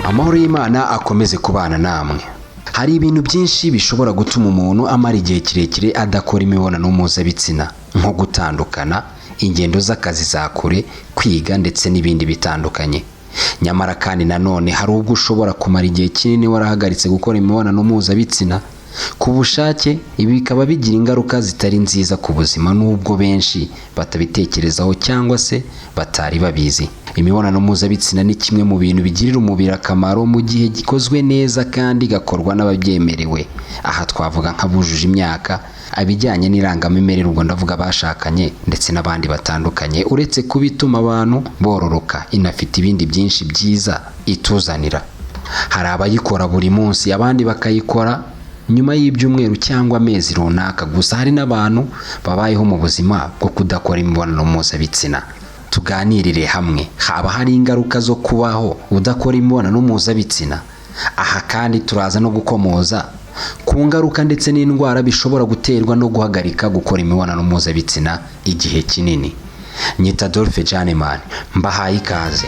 Amahoro y'Imana akomeze kubana namwe. Hari ibintu byinshi bishobora gutuma umuntu amara igihe kirekire adakora imibonano mpuzabitsina, nko gutandukana, ingendo z'akazi za kure, kwiga ndetse n'ibindi bitandukanye. Nyamara kandi nanone hari ubwo ushobora kumara igihe kinini warahagaritse gukora imibonano mpuzabitsina ku bushake. Ibi bikaba bigira ingaruka zitari nziza ku buzima, nubwo benshi batabitekerezaho cyangwa se batari babizi. Imibonano mpuzabitsina ni kimwe mu bintu bigirira umubiri akamaro mu gihe gikozwe neza kandi gakorwa n'ababyemerewe. Aha twavuga nk'abujuje imyaka, abijyanye n'irangamimerere, ubwo ndavuga bashakanye ndetse n'abandi batandukanye. Uretse kubituma abantu bororoka, inafite ibindi byinshi byiza ituzanira. Hari abayikora buri munsi, abandi bakayikora nyuma y'ibyumweru cyangwa amezi runaka. Gusa hari n'abantu babayeho mu buzima bwo kudakora imibonano mpuzabitsina. Tuganirire hamwe, haba hari ingaruka zo kubaho udakora imibonano mpuzabitsina. Aha kandi turaza no gukomoza ku ngaruka ndetse n'indwara bishobora guterwa no guhagarika gukora imibonano mpuzabitsina igihe kinini. Nyita Dolphe Janeman, mbahaye ikaze.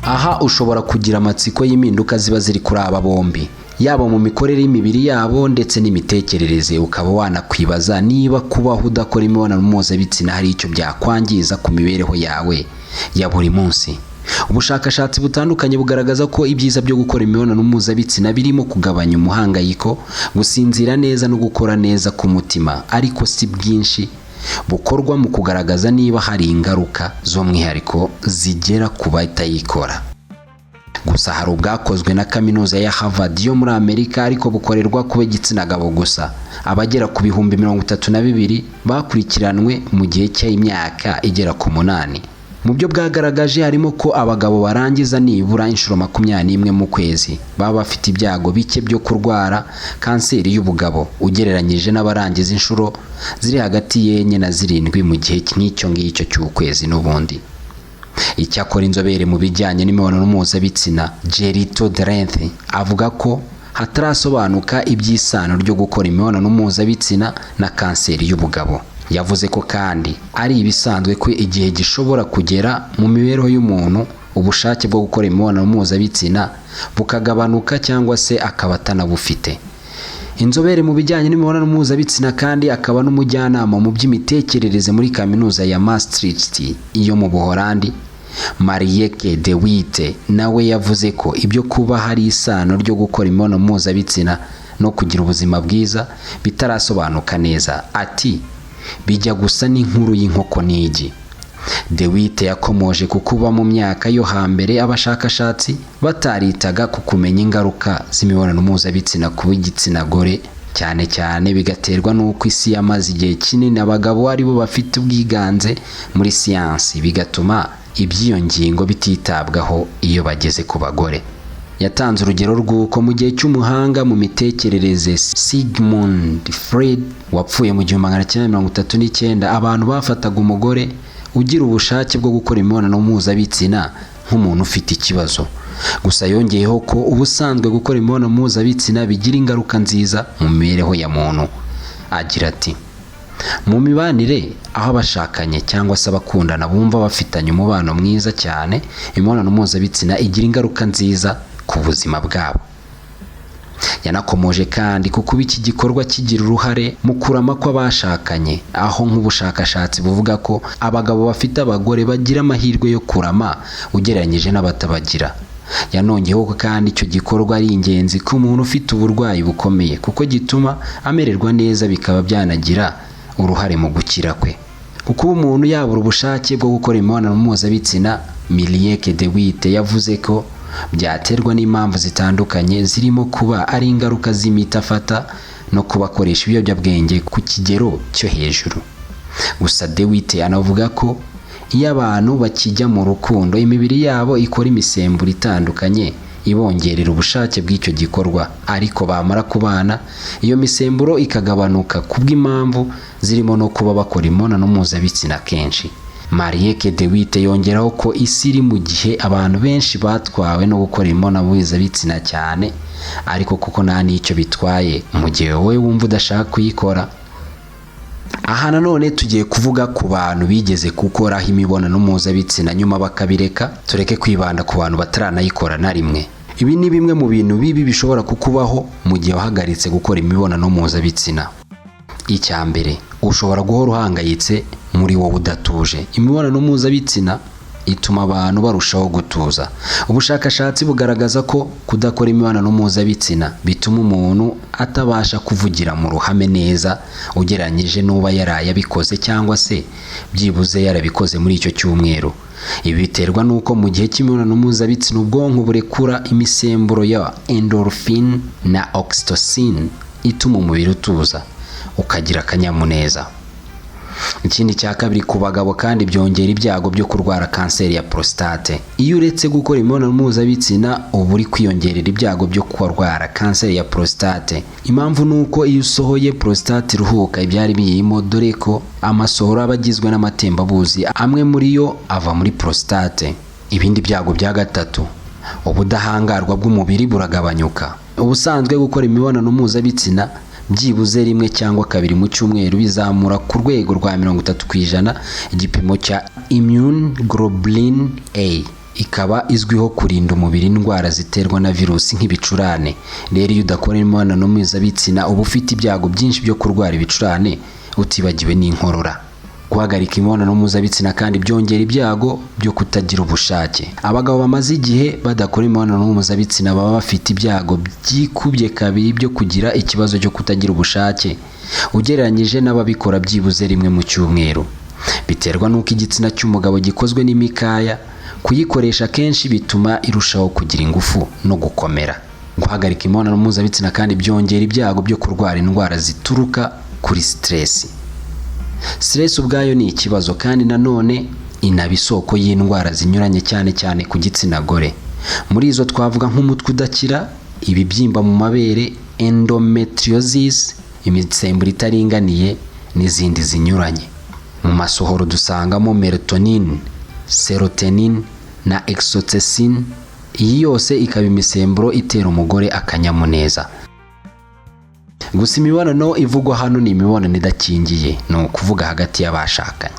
Aha ushobora kugira amatsiko y'impinduka ziba ziri kuri aba bombi, yaba mu mikorere y'imibiri yabo ndetse n'imitekerereze. Ukaba wanakwibaza niba kubaho udakora imibonano mpuzabitsina hari icyo byakwangiza ku mibereho yawe ya buri munsi. Ubushakashatsi butandukanye bugaragaza ko ibyiza byo gukora imibonano mpuzabitsina birimo kugabanya umuhangayiko, gusinzira neza no gukora neza ku mutima, ariko si bwinshi bukorwa mu kugaragaza niba hari ingaruka z'umwihariko zigera ku batayikora. Gusa hari ubwakozwe na kaminuza ya Harvard yo muri Amerika, ariko bukorerwa ku b'igitsina gabo gusa. Abagera ku 32,000 bakurikiranwe mu gihe cy'imyaka igera ku 8. Mu byo bwagaragaje harimo ko abagabo barangiza nibura inshuro 21 mu kwezi baba bafite ibyago bike byo kurwara kanseri y'ubugabo, ugereranyije n'abarangiza inshuro ziri hagati y'enye na 7 mu gihe nk'icyo ngicyo cy'ukwezi n'ubundi. Icyakora inzobere mu bijyanye n'imibonano mpuzabitsina Gerito Drenth avuga ko hatarasobanuka iby'isano ryo gukora imibonano mpuzabitsina na kanseri y'ubugabo. Yavuze ko kandi ari ibisanzwe ko igihe gishobora kugera mu mibereho y'umuntu ubushake bwo gukora imibonano mpuzabitsina bukagabanuka cyangwa se akaba atanabufite. Inzobere mu bijyanye n'imibonano mpuzabitsina kandi akaba n'umujyanama mu by'imitekerereze muri kaminuza ya Maastricht iyo mu Buholandi, Marieke de Witte, nawe yavuze ko ibyo kuba hari isano ryo gukora imibonano mpuzabitsina no kugira ubuzima bwiza bitarasobanuka neza. Ati bijya gusa n'inkuru y'inkoko n'igi. De Witte yakomoje ku kuba mu myaka yo hambere abashakashatsi bataritaga ku kumenya ingaruka z'imibonano mpuzabitsina ku b'igitsina gore, cyane cyane bigaterwa n'uko isi yamaze igihe kinini abagabo ari bo bafite ubwiganze muri siyansi, bigatuma iby'iyo ngingo bititabwaho iyo bageze ku bagore. Yatanze urugero rw'uko mu gihe cy'umuhanga mu mitekerereze Sigmund Freud wapfuye mu 1939 abantu bafataga umugore ugira ubushake bwo gukora imibonano mpuzabitsina nk'umuntu ufite ikibazo. Gusa yongeyeho ko ubusanzwe gukora imibonano mpuzabitsina bigira ingaruka nziza mu mibereho ya muntu. Agira ati mu mibanire, aho abashakanye cyangwa se abakundana bumva bafitanye umubano mwiza cyane, imibonano mpuzabitsina igira ingaruka nziza ku buzima bwabo. Yanakomoje kandi kuko iki gikorwa kigira uruhare mu kurama kw'abashakanye, aho nk'ubushakashatsi buvuga ko abagabo bafite abagore bagira amahirwe yo kurama ugereranyije n'abatabagira. Yanongeyeho ko kandi icyo gikorwa ari ingenzi ku muntu ufite uburwayi bukomeye kuko gituma amererwa neza, bikaba byanagira uruhare mu gukira kwe. Kuko umuntu yabura ubushake bwo gukora imibonano mpuzabitsina, Marieke de Witte yavuze ko byaterwa n'impamvu zitandukanye, zirimo kuba ari ingaruka z'imiti afata no kubakoresha ibiyobyabwenge ku kigero cyo hejuru. Gusa De Witte anavuga ko iyo abantu bakijya mu rukundo, imibiri yabo ikora imisemburo itandukanye ibongerera ubushake bw'icyo gikorwa, ariko bamara kubana iyo misemburo ikagabanuka kubw'impamvu zirimo no kuba bakora imibonano mpuzabitsina kenshi. Marieke de Witte yongeraho ko isi iri mu gihe abantu benshi batwawe no gukora imibonano mpuzabitsina cyane, ariko kuko nta n'icyo bitwaye mu gihe wowe wumva udashaka kuyikora. Aha nanone tugiye kuvuga ku bantu bigeze gukoraho imibonano mpuzabitsina nyuma bakabireka, tureke kwibanda ku bantu bataranayikora na rimwe. Ibi ni bimwe mu bintu bibi bishobora kukubaho mu gihe wahagaritse gukora imibonano mpuzabitsina. Icya mbere, ushobora guhora uhangayitse muri wowe udatuje. Imibonano mpuzabitsina ituma abantu barushaho gutuza. Ubushakashatsi bugaragaza ko kudakora imibonano mpuzabitsina bituma umuntu atabasha kuvugira mu ruhame neza ugereranyije n'uba yaraye abikoze cyangwa se byibuze yarabikoze muri icyo cyumweru. Ibi biterwa n'uko mu gihe cy'imibonano mpuzabitsina ubwonko burekura imisemburo ya endorphine na oxytocin ituma umubiri utuza ukagira akanyamuneza. Ikindi cya kabiri, ku bagabo kandi byongera ibyago byo kurwara kanseri ya prostate. Iyo uretse gukora imibonano mpuzabitsina uba uri kwiyongerera ibyago byo kurwara kanseri ya prostate. Impamvu ni uko iyo usohoye prostate iruhuka ibyari biyirimo, dore ko amasohoro aba agizwe n'amatembabuzi, amwe muri yo ava muri prostate. Ibindi byago bya gatatu, ubudahangarwa bw'umubiri buragabanyuka. Ubusanzwe gukora imibonano mpuzabitsina byibuze rimwe cyangwa kabiri mu cyumweru bizamura ku rwego rwa 30% igipimo cya immune globulin A. Ikaba izwiho kurinda umubiri indwara ziterwa na virusi nk'ibicurane. Rero iyo udakora imibonano mpuzabitsina uba ufite ibyago byinshi byo kurwara ibicurane, utibagiwe n'inkorora. Guhagarika imibonano mpuzabitsina kandi byongera ibyago byo kutagira ubushake. Abagabo bamaze igihe badakora imibonano mpuzabitsina baba bafite ibyago byikubye kabiri byo kugira ikibazo cyo kutagira ubushake ugereranyije n'ababikora byibuze rimwe mu cyumweru. Biterwa n'uko igitsina cy'umugabo gikozwe n'imikaya, kuyikoresha kenshi bituma irushaho kugira ingufu no gukomera. Guhagarika imibonano mpuzabitsina kandi byongera ibyago byo kurwara indwara zituruka kuri stress. Stress ubwayo ni ikibazo kandi nanone inaba isoko y'indwara zinyuranye cyane cyane ku gitsina gore. Muri izo twavuga nk'umutwe udakira, ibibyimba mu mabere, endometriosis, imisemburo itaringaniye n'izindi zinyuranye. Mu masohoro dusangamo melatonin, serotonin na oxytocin. Iyi yose ikaba imisemburo itera umugore akanyamuneza. Gusa imibonano ivugwa hano ni imibonano idakingiye, ni ukuvuga hagati y'abashakanye.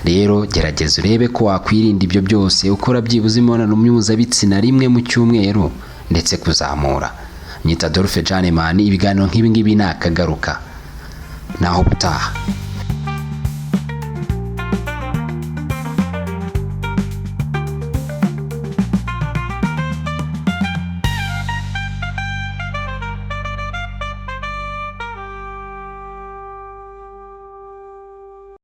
Rero gerageza urebe ko wakwirinda ibyo byose ukora byibuze imibonano mpuzabitsina rimwe mu cyumweru ndetse kuzamura. Nyita Dolphe Janemani, ibiganiro nk'ibi ngibi nakagaruka naho butaha.